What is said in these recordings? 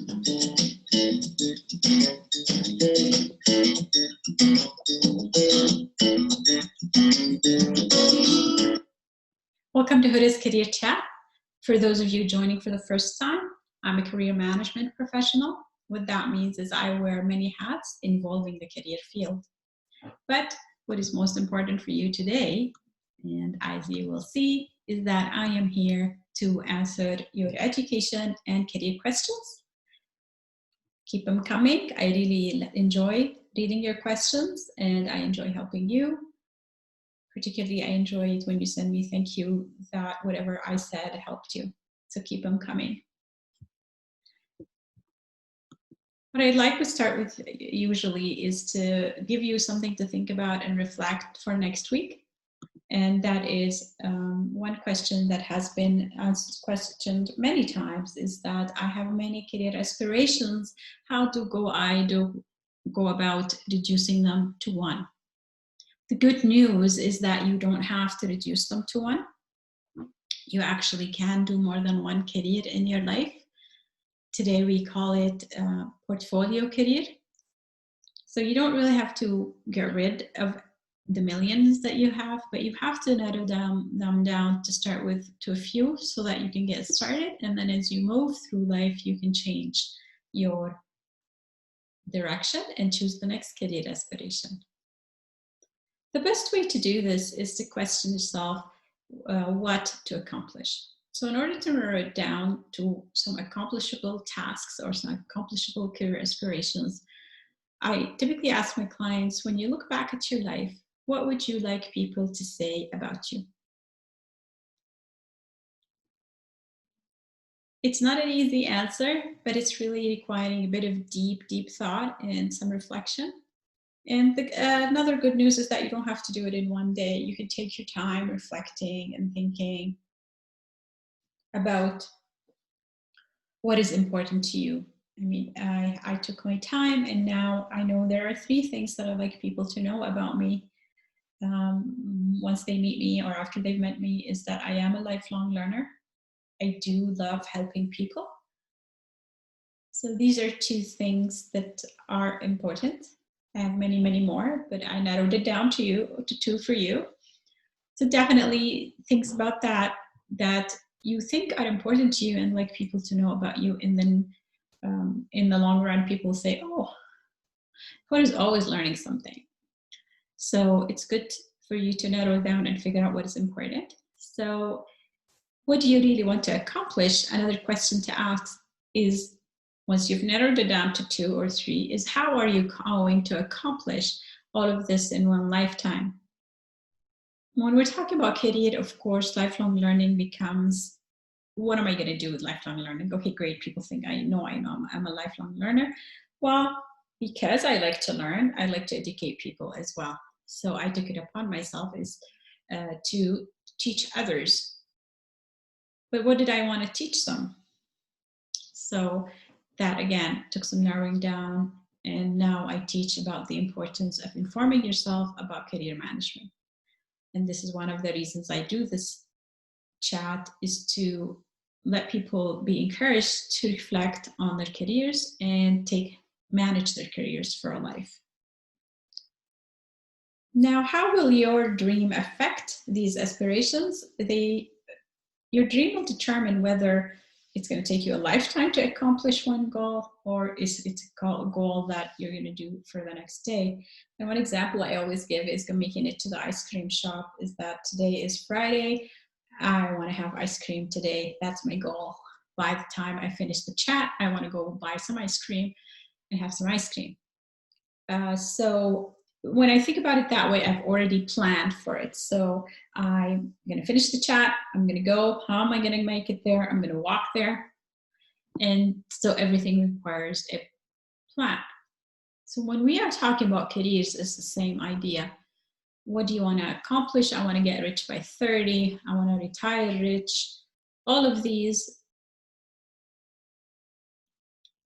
Welcome to Hoda's Career Chat. For those of you joining for the first time, I'm a career management professional. What that means is I wear many hats involving the career field. But what is most important for you today, and as you will see, is that I am here to answer your education and career questions. Keep them coming. I really enjoy reading your questions and I enjoy helping you. Particularly, I enjoy it when you send me thank you that whatever I said helped you. So keep them coming. What I'd like to start with usually is to give you something to think about and reflect for next week. And that is one question that has been questioned many times is that I have many career aspirations. How do I go about reducing them to one? The good news is that you don't have to reduce them to one. You actually can do more than one career in your life. Today we call it portfolio career. So you don't really have to get rid of the millions that you have, but you have to narrow them down to start with to a few so that you can get started. And then as you move through life, you can change your direction and choose the next career aspiration. The best way to do this is to question yourself what to accomplish. So in order to narrow it down to some accomplishable tasks or some accomplishable career aspirations, I typically ask my clients, when you look back at your life, what would you like people to say about you? It's not an easy answer, but it's really requiring a bit of deep thought and some reflection. And another good news is that you don't have to do it in one day. You can take your time reflecting and thinking about what is important to you. I mean, I took my time and now I know there are 3 things that I'd like people to know about me once they meet me or after they've met me is that I am a lifelong learner. I do love helping people. So these are 2 things that are important. I have many, many more, but I narrowed it down to 2 for you. So definitely things about that you think are important to you and like people to know about you. And then in the long run, people say, oh, Hoda's always learning something. So it's good for you to narrow down and figure out what is important. So what do you really want to accomplish? Another question to ask is, once you've narrowed it down to 2 or 3, is how are you going to accomplish all of this in one lifetime? When we're talking about career, of course, lifelong learning becomes, what am I going to do with lifelong learning? Okay, great. People think I know I'm a lifelong learner. Well, because I like to learn, I like to educate people as well. So I took it upon myself is to teach others. But what did I want to teach them? So that again took some narrowing down, and now I teach about the importance of informing yourself about career management. And this is one of the reasons I do this chat, is to let people be encouraged to reflect on their careers and manage their careers for a life. Now, how will your dream affect these aspirations? Your dream will determine whether it's going to take you a lifetime to accomplish one goal, or is it a goal that you're going to do for the next day. And one example I always give is making it to the ice cream shop, is that today is Friday. I want to have ice cream today. That's my goal. By the time I finish the chat, I want to go buy some ice cream and have some ice cream. So when I think about it that way, I've already planned for it. So I'm going to finish the chat. I'm going to go. How am I going to make it there? I'm going to walk there. And so everything requires a plan. So when we are talking about careers, it's the same idea. What do you want to accomplish? I want to get rich by 30. I want to retire rich. All of these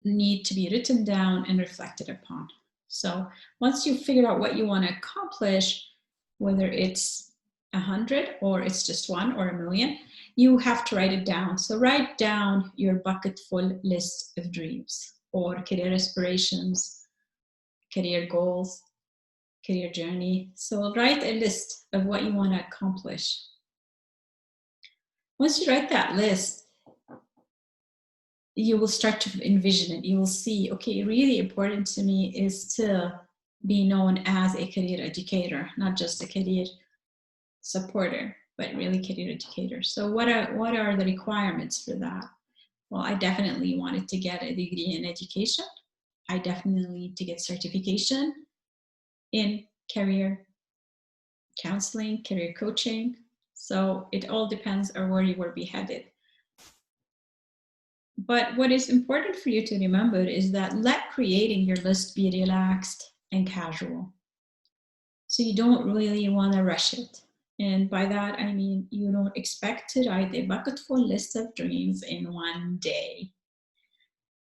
need to be written down and reflected upon. So once you figure out what you want to accomplish, whether it's 100 or it's just 1 or 1,000,000, you have to write it down. So write down your bucket full list of dreams or career aspirations, career goals, career journey. So write a list of what you want to accomplish. Once you write that list, you will start to envision it. You will see, okay, really important to me is to be known as a career educator, not just a career supporter, but really career educator. So what are the requirements for that? Well, I definitely wanted to get a degree in education. I definitely need to get certification in career counseling, career coaching. So it all depends on where you will be headed. But what is important for you to remember is that let creating your list be relaxed and casual. So you don't really want to rush it. And by that, I mean, you don't expect to write a bucket full list of dreams in one day.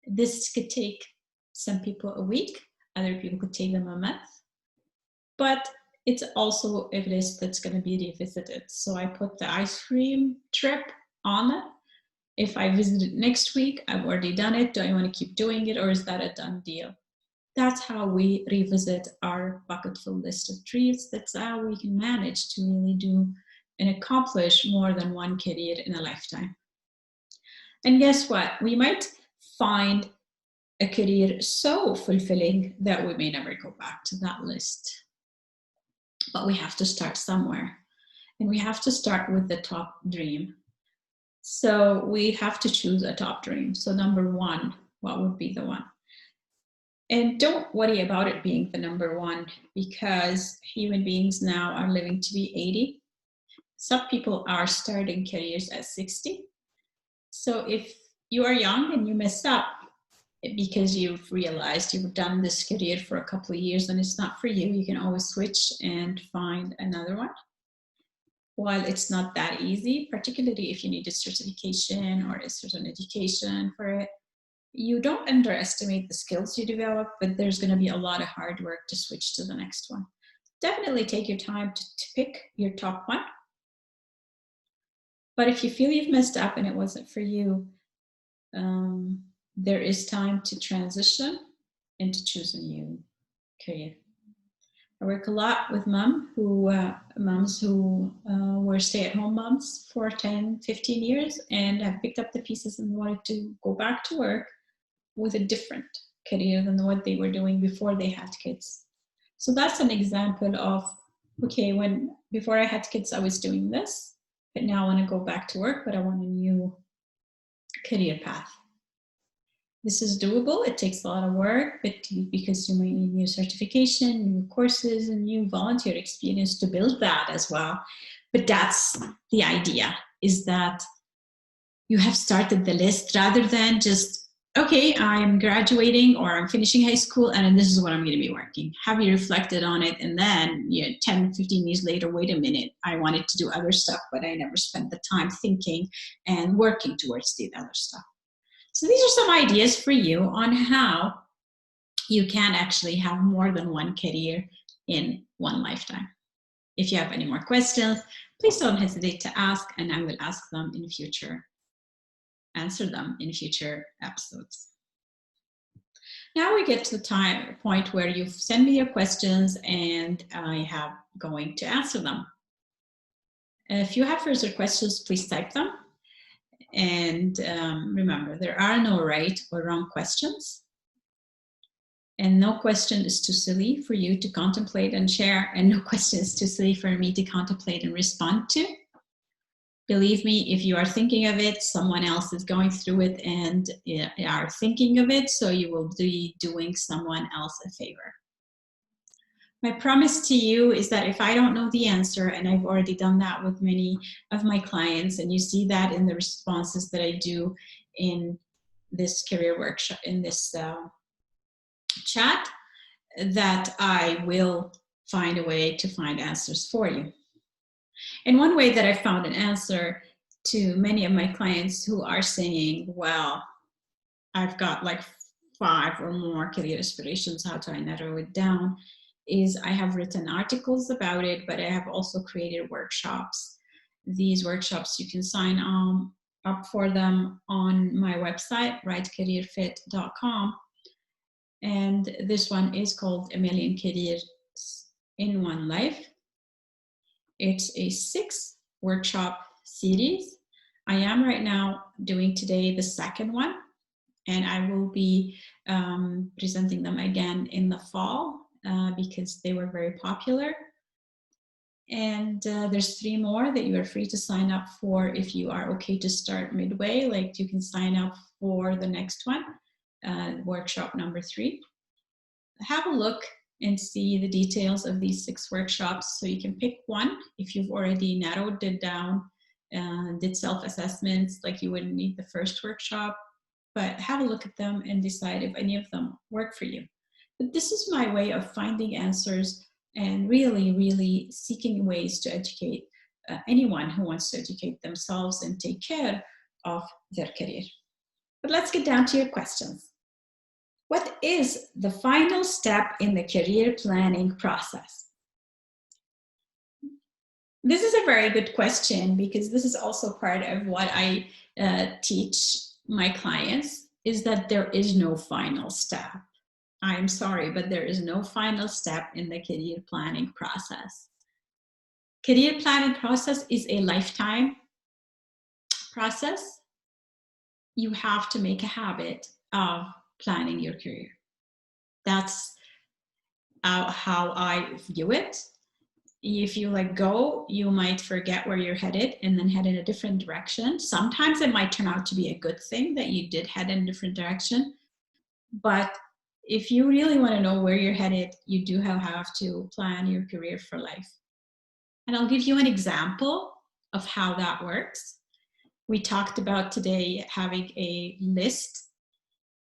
This could take some people a week, other people could take them a month, but it's also a list that's going to be revisited. So I put the ice cream trip on it. If I visit it next week, I've already done it. Do I want to keep doing it, or is that a done deal? That's how we revisit our bucket full list of dreams. That's how we can manage to really do and accomplish more than one career in a lifetime. And guess what? We might find a career so fulfilling that we may never go back to that list. But we have to start somewhere. And we have to start with the top dream. So we have to choose a top dream. So number one, what would be the one? And don't worry about it being the number one, because human beings now are living to be 80. Some people are starting careers at 60. So if you are young and you messed up because you've realized you've done this career for a couple of years and it's not for you, you can always switch and find another one. While it's not that easy, particularly if you need a certification or a certain education for it, you don't underestimate the skills you develop, but there's going to be a lot of hard work to switch to the next one. Definitely take your time to pick your top one. But if you feel you've messed up and it wasn't for you, there is time to transition and to choose a new career. I work a lot with moms who were stay-at-home moms for 10, 15 years and have picked up the pieces and wanted to go back to work with a different career than what they were doing before they had kids. So that's an example of, okay, before I had kids, I was doing this, but now I want to go back to work, but I want a new career path. This is doable. It takes a lot of work, but because you might need new certification, new courses, and new volunteer experience to build that as well. But that's the idea, is that you have started the list rather than just, okay, I'm graduating or I'm finishing high school and this is what I'm going to be working. Have you reflected on it? And then 10, 15 years later, wait a minute, I wanted to do other stuff, but I never spent the time thinking and working towards the other stuff. So these are some ideas for you on how you can actually have more than one career in one lifetime. If you have any more questions, please don't hesitate to ask, and I will answer them in future episodes. Now we get to the point where you send me your questions and I have going to answer them. If you have further questions, please type them. And remember, there are no right or wrong questions. And no question is too silly for you to contemplate and share, and no question is too silly for me to contemplate and respond to. Believe me, if you are thinking of it, someone else is going through it and are thinking of it, so you will be doing someone else a favor. My promise to you is that if I don't know the answer, and I've already done that with many of my clients, and you see that in the responses that I do in this career workshop, in this chat, that I will find a way to find answers for you. And one way that I found an answer to many of my clients who are saying, well, I've got like 5 or more career aspirations, how do I narrow it down, is I have written articles about it, but I have also created workshops. These workshops, you can sign up for them on my website, rightcareerfit.com. And this one is called A Million Careers in One Life. It's a 6-workshop series. I am right now doing today the second one, and I will be presenting them again in the fall because they were very popular. And there's 3 more that you are free to sign up for if you are okay to start midway. Like, you can sign up for the next one, workshop number 3. Have a look and see the details of these 6 workshops, so you can pick one if you've already narrowed it down, did self-assessments like you wouldn't need the first workshop, but have a look at them and decide if any of them work for you. But this is my way of finding answers and really seeking ways to educate anyone who wants to educate themselves and take care of their career. But let's get down to your questions. What is the final step in the career planning process? This is a very good question, because this is also part of what I teach my clients, is that there is no final step. I'm sorry, but there is no final step in the career planning process. Career planning process is a lifetime process. You have to make a habit of planning your career. That's how I view it. If you let go, you might forget where you're headed and then head in a different direction. Sometimes it might turn out to be a good thing that you did head in a different direction. But if you really want to know where you're headed, you do have to plan your career for life. And I'll give you an example of how that works. We talked about today having a list,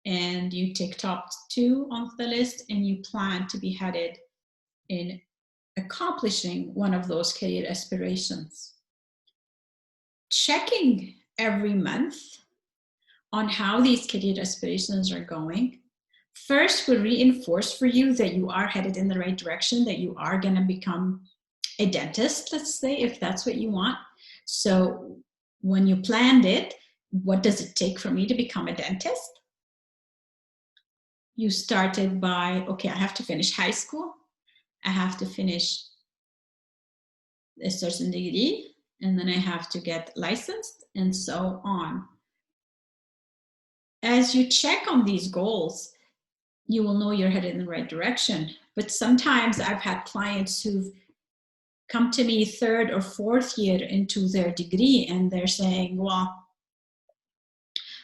and you tick top 2 on the list, and you plan to be headed in accomplishing one of those career aspirations. Checking every month on how these career aspirations are going first will reinforce for you that you are headed in the right direction, that you are going to become a dentist, let's say, if that's what you want. So when you planned it, what does it take for me to become a dentist? You started by, okay, I have to finish high school. I have to finish a certain degree, and then I have to get licensed, and so on. As you check on these goals, you will know you're headed in the right direction. But sometimes I've had clients who've come to me 3rd or 4th year into their degree, and they're saying, well,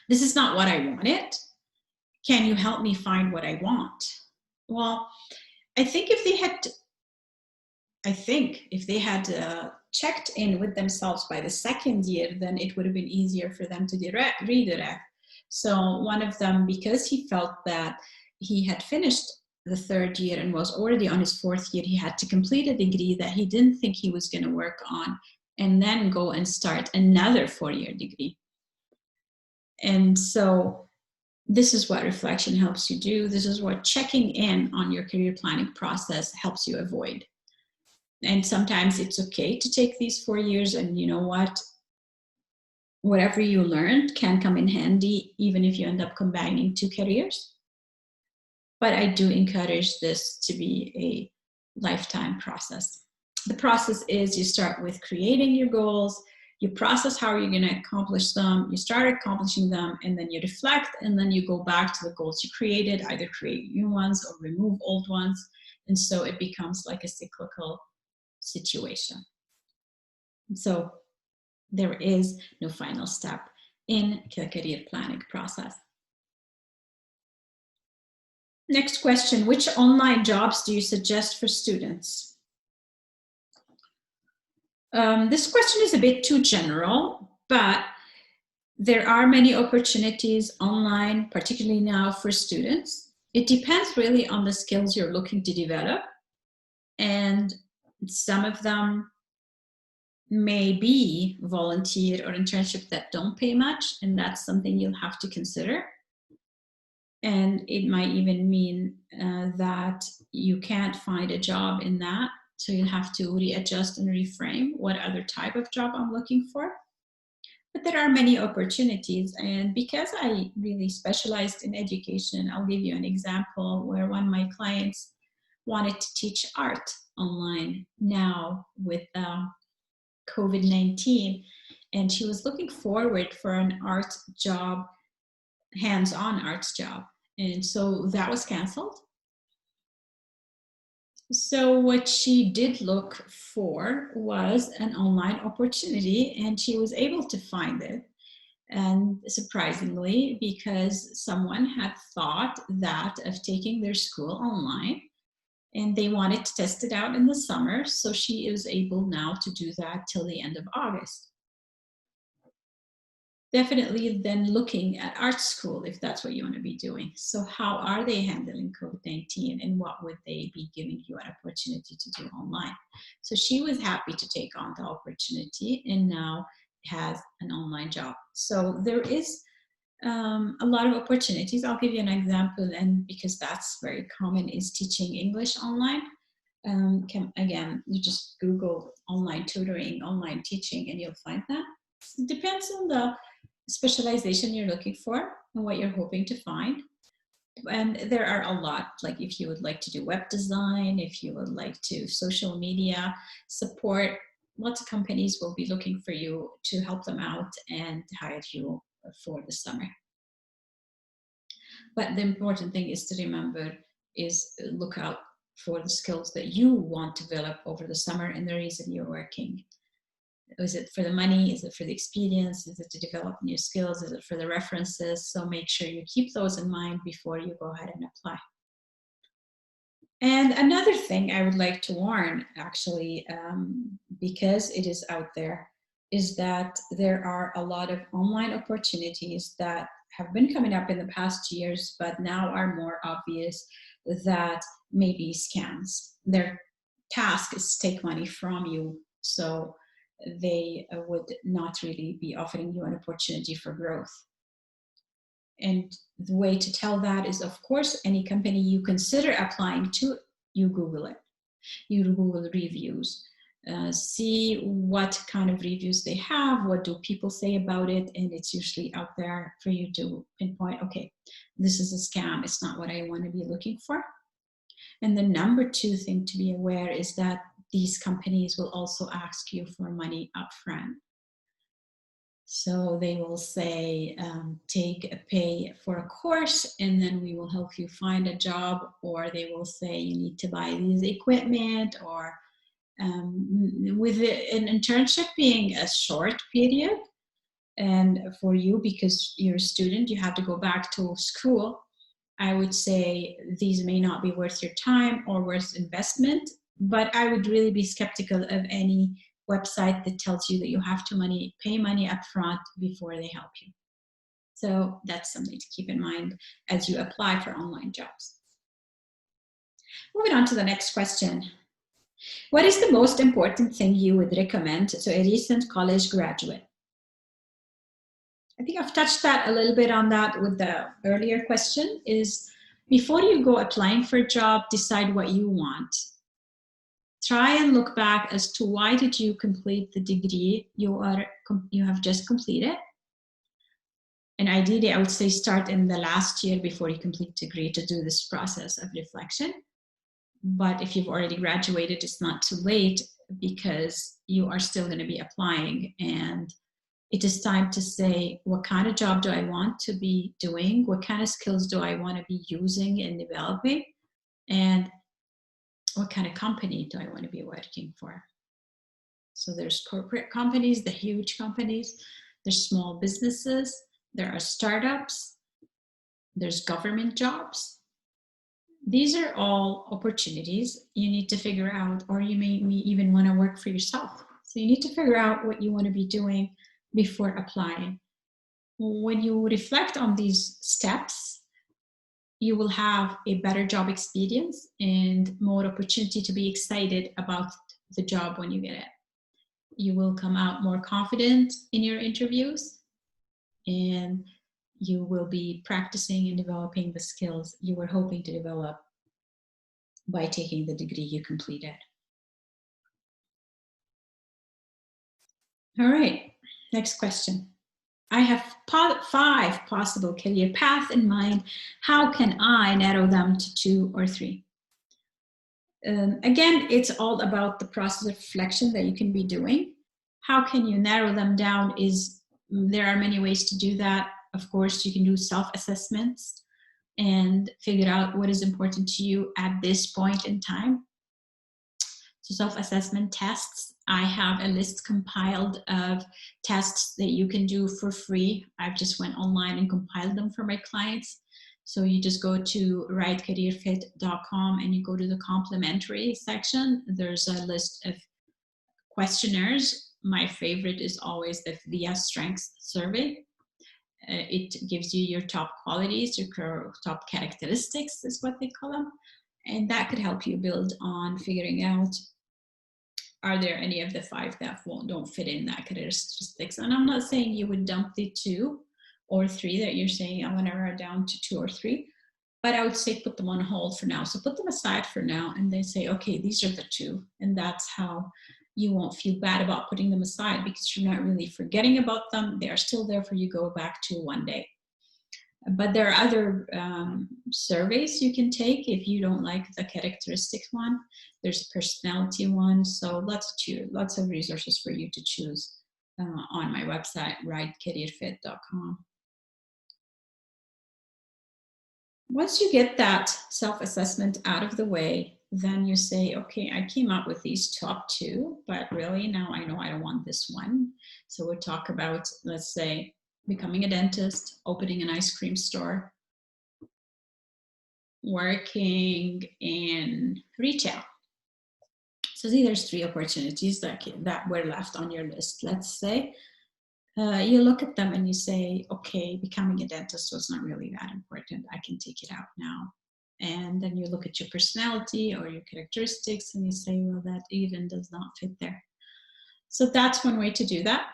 this is not what I wanted. Can you help me find what I want? Well, I think if they had checked in with themselves by the 2nd year, then it would have been easier for them to redirect. So one of them, because he felt that he had finished the 3rd year and was already on his 4th year, he had to complete a degree that he didn't think he was going to work on, and then go and start another 4-year degree. And so this is what reflection helps you do. This is what checking in on your career planning process helps you avoid. And sometimes it's okay to take these 4 years, and you know what? Whatever you learned can come in handy, even if you end up combining 2 careers. But I do encourage this to be a lifetime process. The process is, you start with creating your goals, you process how you're going to accomplish them, you start accomplishing them, and then you reflect, and then you go back to the goals you created, either create new ones or remove old ones. And so it becomes like a cyclical situation. So there is no final step in the career planning process. Next question, which online jobs do you suggest for students? This question is a bit too general, but there are many opportunities online, particularly now for students. It depends really on the skills you're looking to develop, and some of them may be volunteer or internship that don't pay much, and that's something you'll have to consider. And it might even mean that you can't find a job in that. So you'll have to readjust and reframe what other type of job I'm looking for. But there are many opportunities. And because I really specialized in education, I'll give you an example where one of my clients wanted to teach art online now with COVID-19. And she was looking forward for an art job, hands-on arts job. And so that was canceled. So what she did look for was an online opportunity, and she was able to find it. And surprisingly, because someone had thought that of taking their school online, and they wanted to test it out in the summer, so she is able now to do that till the end of August. Definitely then looking at art school if that's what you want to be doing. So how are they handling COVID-19, and what would they be giving you an opportunity to do online? So she was happy to take on the opportunity and now has an online job. So there is a lot of opportunities. I'll give you an example, and because that's very common, is teaching English online. Again, you just Google online tutoring, online teaching, and you'll find that. It depends on the specialization you're looking for and what you're hoping to find. And there are a lot, like if you would like to do web design, if you would like to social media support, lots of companies will be looking for you to help them out and hire you for the summer. But the important thing is to remember is look out for the skills that you want to develop over the summer and the reason you're working. Is it for the money? Is it for the experience? Is it to develop new skills? Is it for the references? So make sure you keep those in mind before you go ahead and apply. And another thing I would like to warn, actually, because it is out there, is that there are a lot of online opportunities that have been coming up in the past years, but now are more obvious that may be scams. Their task is to take money from you. So they would not really be offering you an opportunity for growth. And the way to tell that is, of course, any company you consider applying to, you Google it. You Google reviews. See what kind of reviews they have, what do people say about it, and it's usually out there for you to pinpoint, okay, this is a scam, it's not what I want to be looking for. And the number two thing to be aware is that these companies will also ask you for money upfront. So they will say, take a pay for a course and then we will help you find a job, or they will say you need to buy these equipment, or with an internship being a short period, and for you, because you're a student, you have to go back to school, I would say these may not be worth your time or worth investment, but I would really be skeptical of any website that tells you that you have to pay money up front before they help you. So that's something to keep in mind as you apply for online jobs. Moving on to the next question. What is the most important thing you would recommend to a recent college graduate? I think I've touched that a little bit on that with the earlier question, is before you go applying for a job, decide what you want. Try and look back as to why did you complete the degree you have just completed. And ideally, I would say start in the last year before you complete the degree to do this process of reflection. But if you've already graduated, it's not too late, because you are still going to be applying, and it is time to say, what kind of job do I want to be doing? What kind of skills do I want to be using and developing? And what kind of company do I want to be working for? So there's corporate companies, the huge companies, there's small businesses, there are startups, there's government jobs. These are all opportunities you need to figure out, or you may even want to work for yourself. So you need to figure out what you want to be doing before applying. When you reflect on these steps, you will have a better job experience and more opportunity to be excited about the job when you get it. You will come out more confident in your interviews, and you will be practicing and developing the skills you were hoping to develop by taking the degree you completed. All right, next question. I have 5 possible career paths in mind. How can I narrow them to 2 or 3? Again, it's all about the process of reflection that you can be doing. How can you narrow them down there are many ways to do that. Of course, you can do self-assessments and figure out what is important to you at this point in time. So self-assessment tests, I have a list compiled of tests that you can do for free. I've just went online and compiled them for my clients. So you just go to rightcareerfit.com and you go to the complimentary section. There's a list of questionnaires. My favorite is always the VIA Strengths Survey. It gives you your top qualities, your top characteristics is what they call them. And that could help you build on figuring out, are there any of the 5 that don't fit in that characteristics? And I'm not saying you would dump the 2 or 3 that you're saying, I'm going to narrow down to 2 or 3, but I would say put them on hold for now. So put them aside for now and then say, okay, these are the 2. And that's how you won't feel bad about putting them aside, because you're not really forgetting about them. They are still there for you to go back to one day. But there are other surveys you can take if you don't like the characteristics one. There's a personality one. So lots of resources for you to choose on my website, rightcareerfit.com. Once you get that self-assessment out of the way, then you say, okay, I came up with these top 2, but really now I know I don't want this one. So we'll talk about, let's say, becoming a dentist, opening an ice cream store, working in retail. So see, there's 3 opportunities that were left on your list. Let's say you look at them and you say, okay, becoming a dentist was not really that important. I can take it out now. And then you look at your personality or your characteristics and you say, well, that even does not fit there. So that's one way to do that.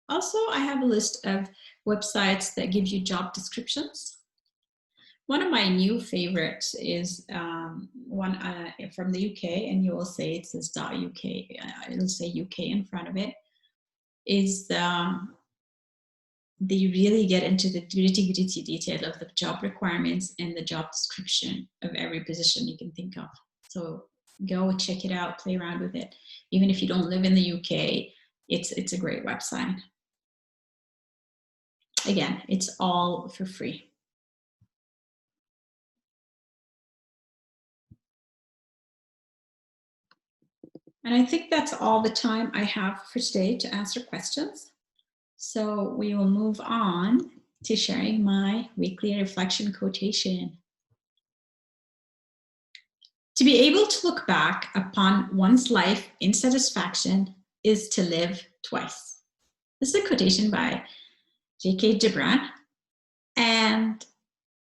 Also, I have a list of websites that give you job descriptions. One of my new favorites is one from the UK, and you will say it says .uk. It'll say UK in front of it. They really get into the gritty detail of the job requirements and the job description of every position you can think of. So go check it out, play around with it. Even if you don't live in the UK, it's a great website. Again, it's all for free. And I think that's all the time I have for today to answer questions. So we will move on to sharing my weekly reflection quotation. To be able to look back upon one's life in satisfaction is to live twice. This is a quotation by J.K. Gibran. And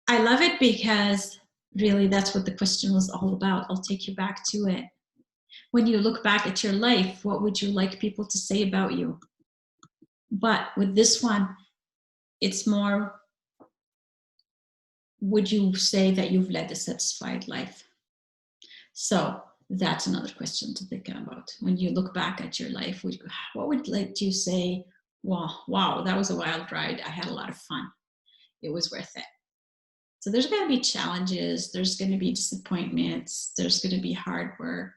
I love it because really that's what the question was all about. I'll take you back to it. When you look back at your life, what would you like people to say about you? But with this one, it's more, would you say that you've led a satisfied life? So that's another question to think about. When you look back at your life, what would let you say, wow, that was a wild ride. I had a lot of fun. It was worth it. So there's going to be challenges. There's going to be disappointments. There's going to be hard work.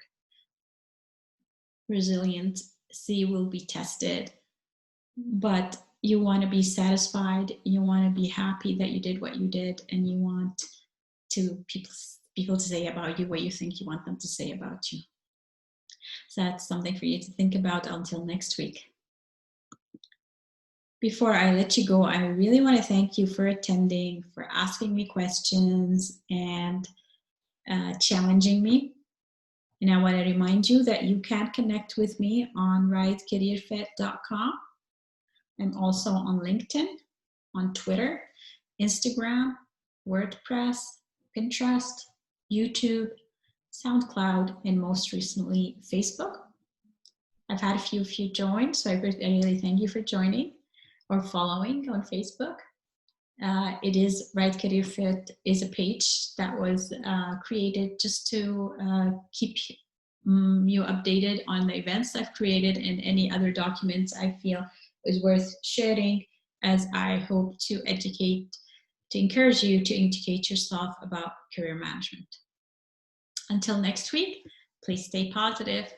Resiliency will be tested. But you want to be satisfied. You want to be happy that you did what you did. And you want people to say about you what you think you want them to say about you. So that's something for you to think about until next week. Before I let you go, I really want to thank you for attending, for asking me questions and challenging me. And I want to remind you that you can connect with me on rightcareerfit.com. I'm also on LinkedIn, on Twitter, Instagram, WordPress, Pinterest, YouTube, SoundCloud, and most recently, Facebook. I've had a few of you join, so I really thank you for joining or following on Facebook. It is Right Career Fit is a page that was created just to keep you updated on the events I've created and any other documents I feel is worth sharing, as I hope to encourage you to educate yourself about career management. Until next week, please stay positive.